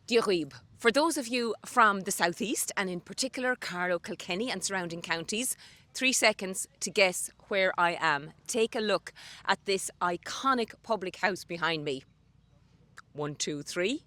Dioghuib. For those of you from the southeast, and in particular Carlow, Kilkenny and surrounding counties, 3 seconds to guess where I am. Take a look at this iconic public house behind me. 1, 2, 3.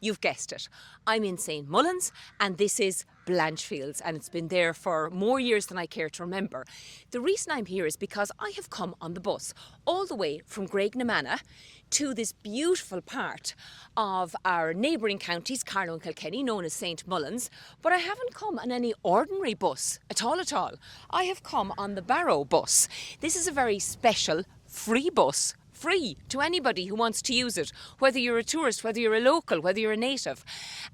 You've guessed it. I'm in St. Mullins and this is Blanchfields, and it's been there for more years than I care to remember. The reason I'm here is because I have come on the bus all the way from Graiguenamanagh to this beautiful part of our neighbouring counties, Carlow and Kilkenny, known as St. Mullins, but I haven't come on any ordinary bus at all. I have come on the Barrow Bus. This is a very special free bus, free to anybody who wants to use it, whether you're a tourist, whether you're a local, whether you're a native.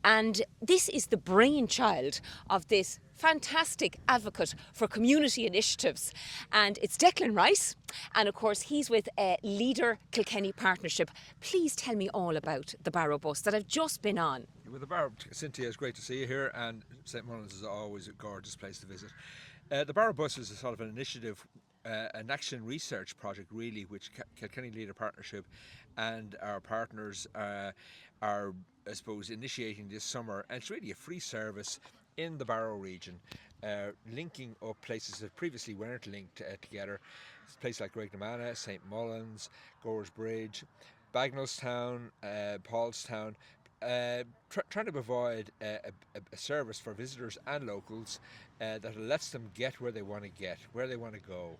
And this is the brainchild of this fantastic advocate for community initiatives. And it's Declan Rice, and of course he's with LEADER Kilkenny Partnership. Please tell me all about the Barrow Bus that I've just been on. With the Barrow, Cynthia, it's great to see you here, and St. Mullins is always a gorgeous place to visit. The Barrow Bus is a sort of an initiative, an action research project really, which Kilkenny LEADER Partnership and our partners are, I suppose, initiating this summer. And it's really a free service in the Barrow region, linking up places that previously weren't linked together. It's places like Graiguenamanagh, St. Mullins, Gore's Bridge, Bagnallstown, Paulstown, trying to provide a service for visitors and locals that lets them get where they want to get, where they want to go.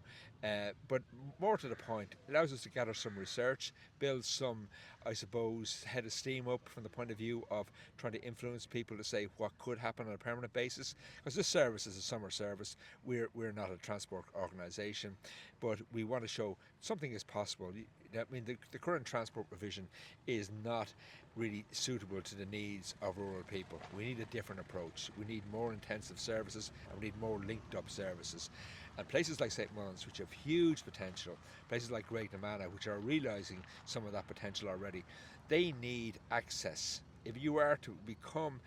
But more to the point, allows us to gather some research, build some, I suppose, head of steam up from the point of view of trying to influence people to say what could happen on a permanent basis. Because this service is a summer service. We're not a transport organisation, but we want to show something is possible. I mean, the current transport provision is not really suitable to the needs of rural people. We need a different approach. We need more intensive services, and we need more linked up services. And places like St. Mullins, which have huge potential, places like Graiguenamanagh, which are realising some of that potential already, they need access. If you are to become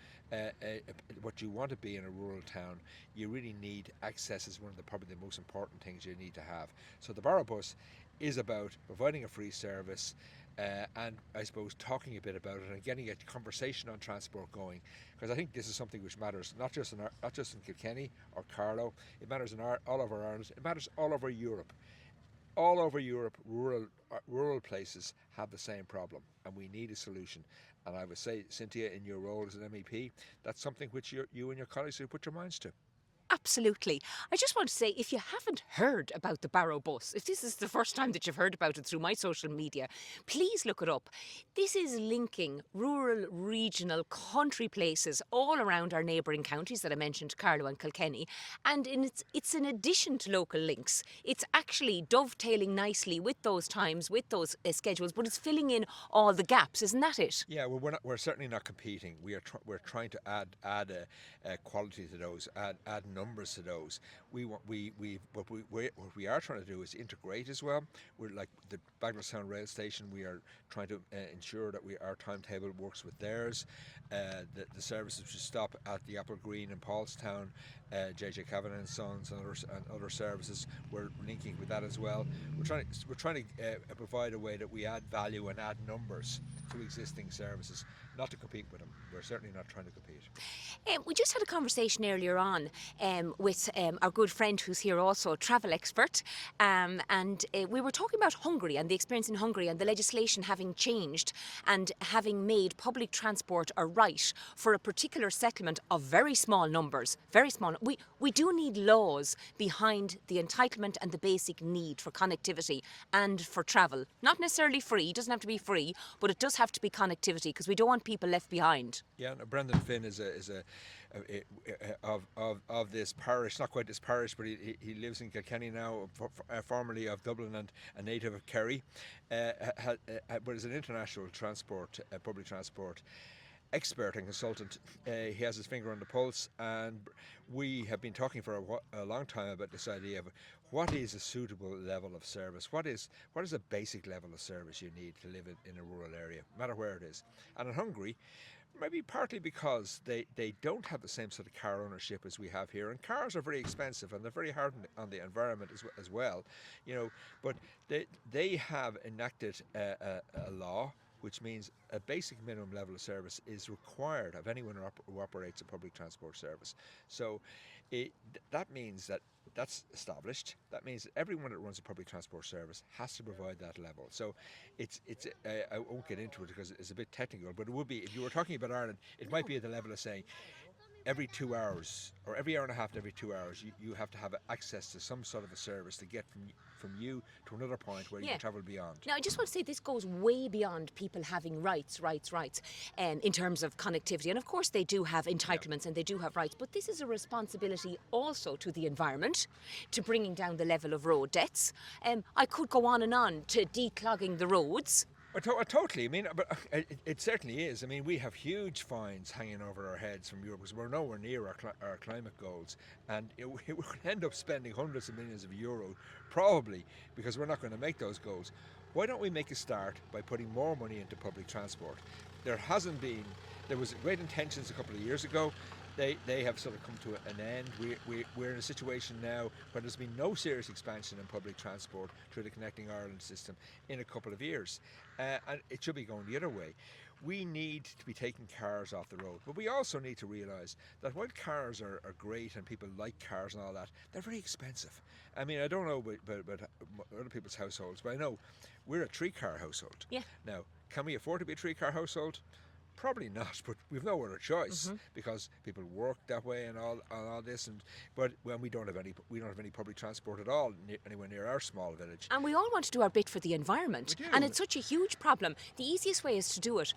what you want to be in a rural town, you really need access as one of probably the most important things you need to have. So the Barrow Bus is about providing a free service, and I suppose talking a bit about it and getting a conversation on transport going, because I think this is something which matters not just in Kilkenny or Carlow. It matters in all over Ireland. It matters all over Europe. All over Europe, rural places have the same problem, and we need a solution. And I would say, Cynthia, in your role as an MEP, that's something which you and your colleagues should put your minds to. Absolutely. I just want to say, if you haven't heard about the Barrow Bus, if this is the first time that you've heard about it through my social media, please look it up. This is linking rural, regional, country places all around our neighbouring counties that I mentioned, Carlow and Kilkenny. And it's in addition to local links. It's actually dovetailing nicely with those times, with those schedules, but it's filling in all the gaps. Isn't that it? Yeah, well, we're certainly not competing. We're trying to add a quality to those, add numbers to those. What we are trying to do is integrate as well. We're like the Bagnallstown rail station. We are trying to ensure that our timetable works with theirs. The services which stop at the Apple Green in Paulstown, JJ Kavanagh and Sons, and other services, we're linking with that as well. We're trying to provide a way that we add value and add numbers to existing services, not to compete with them. We're certainly not trying to compete. We just had a conversation earlier on with our good friend who's here also, a travel expert, and we were talking about Hungary and the experience in Hungary and the legislation having changed and having made public transport a right for a particular settlement of very small numbers, very small. We do need laws behind the entitlement and the basic need for connectivity and for travel. Not necessarily free, it doesn't have to be free, but it does have to be connectivity because we don't want people left behind. Yeah, no, Brendan Finn is of this parish, not quite this parish, but he lives in Kilkenny now, formerly of Dublin and a native of Kerry, but is an international public transport expert and consultant. He has his finger on the pulse, and we have been talking for a long time about this idea of what is a suitable level of service. What is a basic level of service you need to live in a rural area, no matter where it is. And in Hungary, maybe partly because they don't have the same sort of car ownership as we have here, and cars are very expensive and they're very hard on the environment as well, but they have enacted a law which means a basic minimum level of service is required of anyone who operates a public transport service. So that means that that's established. That means that everyone that runs a public transport service has to provide that level. So I won't get into it because it's a bit technical, but it would be, if you were talking about Ireland, it might be at the level of saying every 2 hours or every hour and a half to every 2 hours, you have to have access to some sort of a service to get from you to another point where you can travel beyond. Now, I just want to say this goes way beyond people having rights, in terms of connectivity. And of course, they do have entitlements and they do have rights, but this is a responsibility also to the environment, to bringing down the level of road deaths. I could go on and on to declogging the roads. Totally. I mean, but it certainly is. I mean, we have huge fines hanging over our heads from Europe because we're nowhere near our climate goals, and we're going to end up spending hundreds of millions of euro, probably, because we're not going to make those goals. Why don't we make a start by putting more money into public transport? There was great intentions a couple of years ago. They have sort of come to an end. We're in a situation now where there's been no serious expansion in public transport through the Connecting Ireland system in a couple of years. And it should be going the other way. We need to be taking cars off the road, but we also need to realise that while cars are great and people like cars and all that, they're very expensive. I mean, I don't know about other people's households, but I know we're a 3-car household. Yeah. Now, can we afford to be a 3-car household? Probably not, but we've no other choice because people work that way and all this. But when we don't have any public transport at all anywhere near our small village. And we all want to do our bit for the environment, and it's such a huge problem. The easiest way is to do it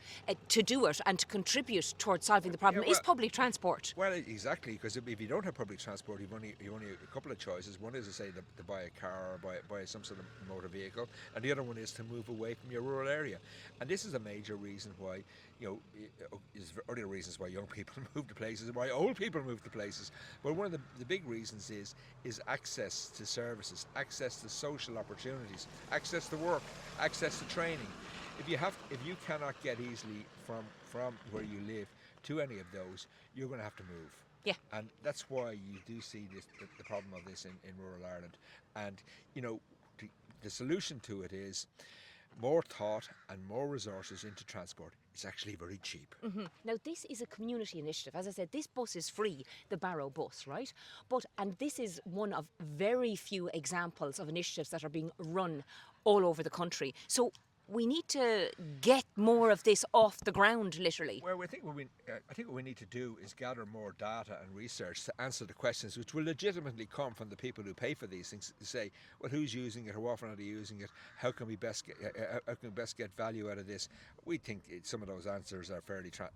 and to contribute towards solving the problem is public transport. Well, exactly, because if you don't have public transport, you've only a couple of choices. One is to say to buy a car or buy some sort of motor vehicle, and the other one is to move away from your rural area. And this is a major reason why. There's other reasons why young people move to places, why old people move to places. But one of the big reasons is access to services, access to social opportunities, access to work, access to training. If you cannot get easily from where you live to any of those, you're going to have to move. Yeah. And that's why you do see the problem of this in rural Ireland. And the solution to it is more thought and more resources into transport. It's actually very cheap. Now, this is a community initiative. As I said, this bus is free, the Barrow Bus, right? And this is one of very few examples of initiatives that are being run all over the country. So we need to get more of this off the ground, literally. Well, I think what we need to do is gather more data and research to answer the questions which will legitimately come from the people who pay for these things, to say, well, who's using it, how often are they using it, how can we best get value out of this? We think some of those answers are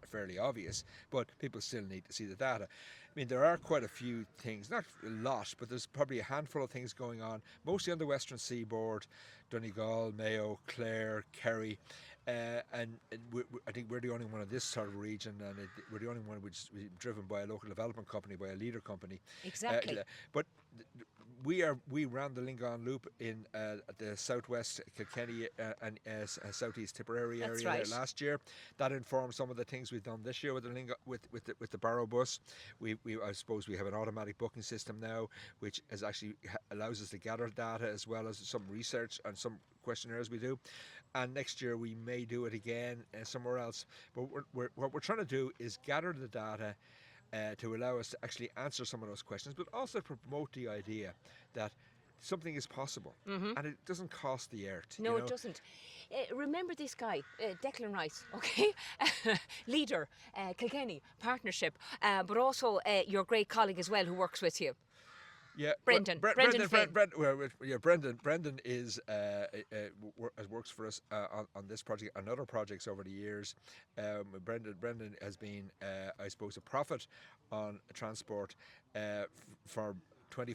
fairly obvious, but people still need to see the data. I mean, there are quite a few things, not a lot, but there's probably a handful of things going on, mostly on the western seaboard, Donegal, Mayo, Clare, Kerry, and I think we're the only one of this sort of region, and we're the only one which is driven by a local development company, by a leader company. Exactly. But we ran the Lingon Loop in the southwest Kilkenny and southeast Tipperary area there last year. That informed some of the things we've done this year with the Barrow Bus. I suppose we have an automatic booking system now, which is actually allows us to gather data as well as some research and some questionnaires we do. And next year we may do it again somewhere else. But what we're trying to do is gather the data to allow us to actually answer some of those questions, but also promote the idea that something is possible and it doesn't cost the earth. No, it doesn't. Remember this guy, Declan Rice, okay? Leader, Kilkenny Partnership, but also your great colleague as well who works with you. Yeah, Brendan. Brendan is works for us on this project and other projects over the years. Brendan has been, I suppose, a prophet on transport for 30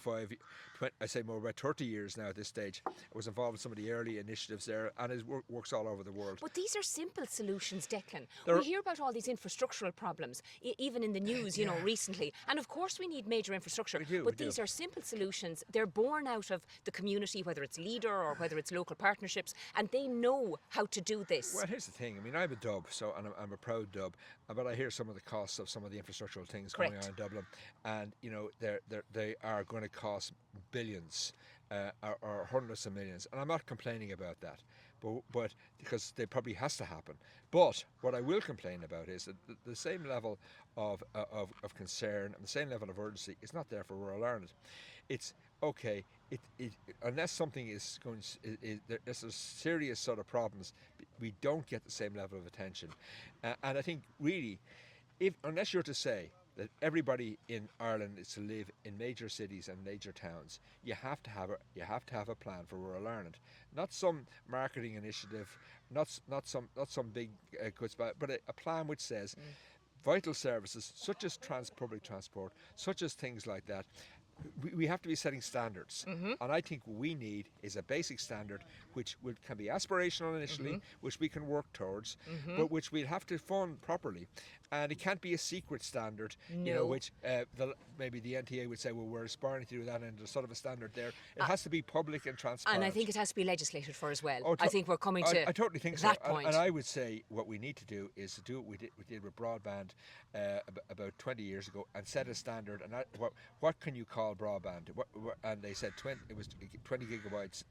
years now at this stage. I was involved in some of the early initiatives there, and his works all over the world. But these are simple solutions, Declan. We hear about all these infrastructural problems, even in the news, recently. And of course we need major infrastructure. These are simple solutions. They're born out of the community, whether it's Leader or whether it's local partnerships, and they know how to do this. Well, here's the thing. I mean, I'm a Dub, and I'm a proud Dub, but I hear some of the costs of some of the infrastructural things going on in Dublin, and they are going to cost billions or hundreds of millions, and I'm not complaining about that, but because they probably has to happen. But what I will complain about is that the same level of concern and the same level of urgency is not there for rural Ireland. It's okay. Unless something is going, there's a serious sort of problems, we don't get the same level of attention. And I think really, unless you're to say that everybody in Ireland is to live in major cities and major towns, you have to have a plan for rural Ireland, not some marketing initiative, not some big goods, but a plan which says vital services such as public transport, such as things like that. We have to be setting standards, and I think what we need is a basic standard which can be aspirational initially, which we can work towards, but which we'll have to fund properly. And it can't be a secret standard, which maybe the NTA would say, well, we're aspiring to do that, and there's sort of a standard there. It has to be public and transparent. And I think it has to be legislated for as well. I think we're coming to I totally think that so. point. And I would say what we need to do is to do what we did with broadband about 20 years ago, and set a standard. And what can you call broadband? And they said it was 20 gigabytes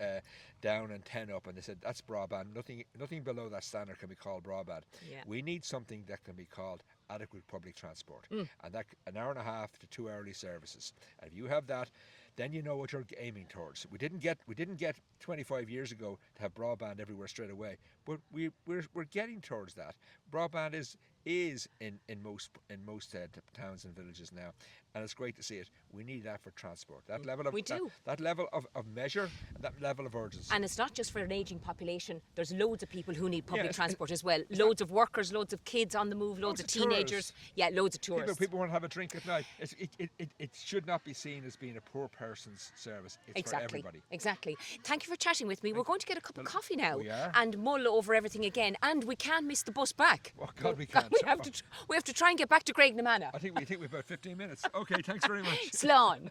down and 10 up, and they said that's broadband. Nothing below that standard can be called broadband. Yeah. We need something that can be called adequate public transport, and that an hour and a half to 2 hourly services. And if you have that, then you know what you're aiming towards. We didn't get 25 years ago to have broadband everywhere straight away, but we're getting towards that. Broadband is in most towns and villages now, and it's great to see it. We need that for transport. That level of that level of measure, that level of urgency. And it's not just for an ageing population. There's loads of people who need public transport as well. Loads of workers, loads of kids on the move, loads of teenagers. Yeah, loads of tourists. People want to have a drink at night. It should not be seen as being a poor person's service. It's for everybody. Exactly. Thank you for chatting with me. We're going to get a cup of coffee now We are. and mull over everything again. And we can't miss the bus back. Oh God, we can't. We have to try and get back to Craignamanagh. I think we've about 15 minutes. Okay, thanks very much. Slán.